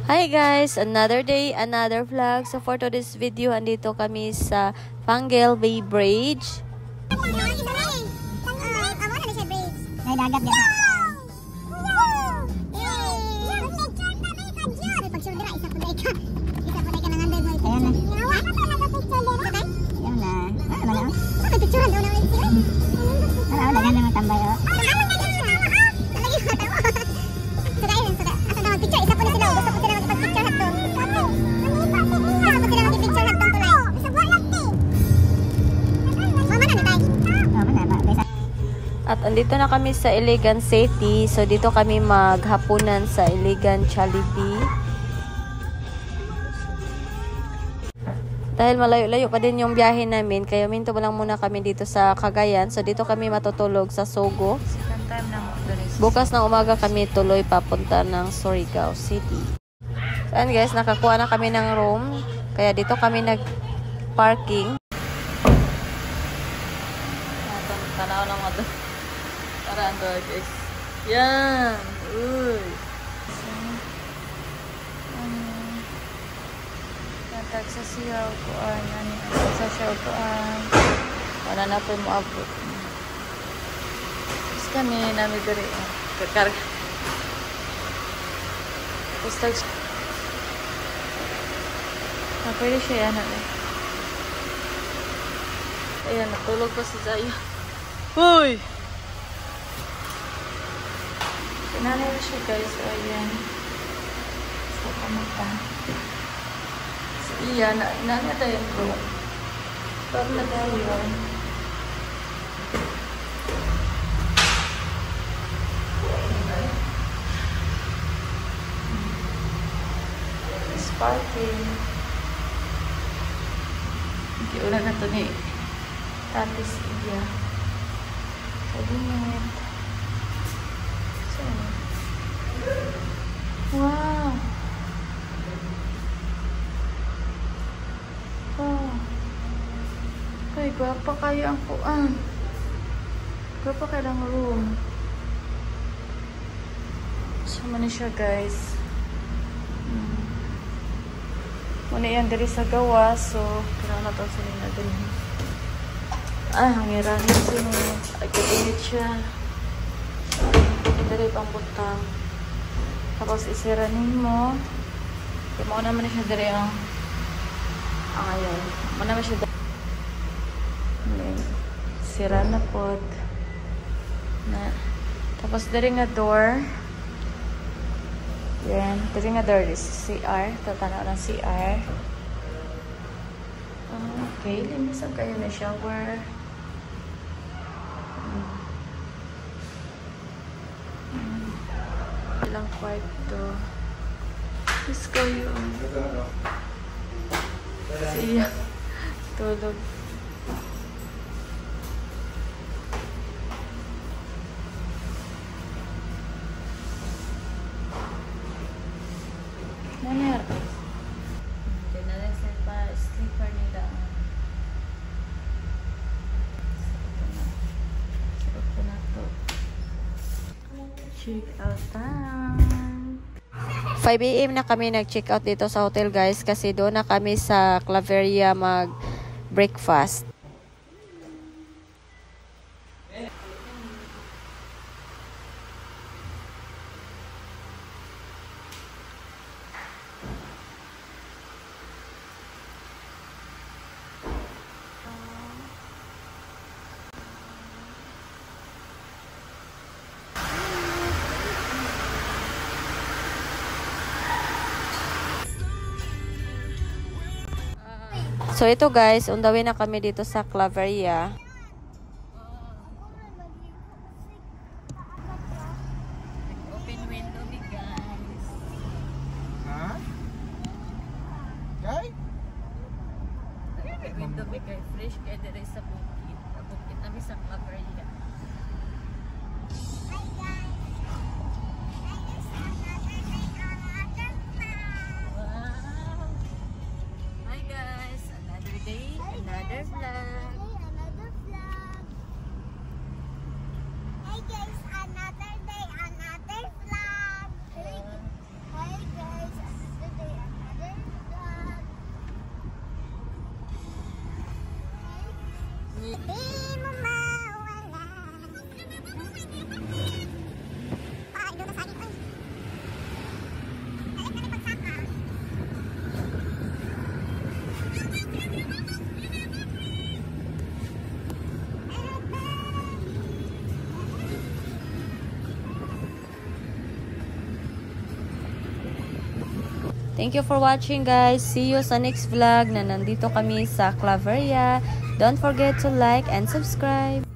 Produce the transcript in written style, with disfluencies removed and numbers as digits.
Hi guys! Another day, another vlog. So for today's video, andito kami sa Panguil Bay Bridge. May dagat dito. At andito na kami sa Iligan City. So dito kami maghapunan sa Iligan Jollibee. Dahil malayo-layo pa din yung biyahe namin, kaya minto lang muna kami dito sa Cagayan. So dito kami matutulog sa Sogo. Bukas ng umaga kami tuloy papunta ng Surigao City. So and guys, nakakuha na kami ng room. Kaya dito kami nag-parking. Tanaw lang mo doon. Para andor guys. Yan. Uy. Natag sa siyaw kuan. Sa siyaw kuan. Wala na po maabot. Tapos kami namin dari. Kakarga. Tapos tag. Pwede siya yan. Ayan, natulog pa si Zaya. Uy! Pinanay siya guys. So, ayan. So, kamuta. So, iyan. Inana tayo bro. Parang na tayo yun. Sparking. Okay, una na ito ni Tatis Iya. Cabinet. So, wow. Oh. Ay, gwapa kayo ang kuan. Gwapa kayo ang room. Sama na siya guys. Muna yan dari sa gawa. So, kailangan na ito sa nila din. Hangiran na siya. Agad-init siya. Dari pang butang. Tapos isiranin mo. Kaya mo naman siya dari ang ayan. Mo naman siya dari. Sira na po. Tapos dari nga door. Yan. Dari nga door. This is CR. Tatanaw ng CR. Okay. Linis ang kayo na shower. Ilang kwarto. Let's go yung siya tulog. Naner. Dinalang sa sleeper nila. Check out time. 5 AM na kami nag-check out dito sa hotel guys kasi doon na kami sa Claveria mag-breakfast. So ito guys, on the way na kami dito sa Claveria. Open window big guys. Ha? Kay? Open window big guys. Fresh kaya dire sa bukid. Bukid kami sa Claveria. Another vlog. Hey guys, another day, another vlog. Hey guys. Di mo mawala. Ay, doon na sa akin. Ay, dali pagsaka. Thank you for watching guys. See you sa next vlog na nandito kami sa Claveria. Don't forget to like and subscribe.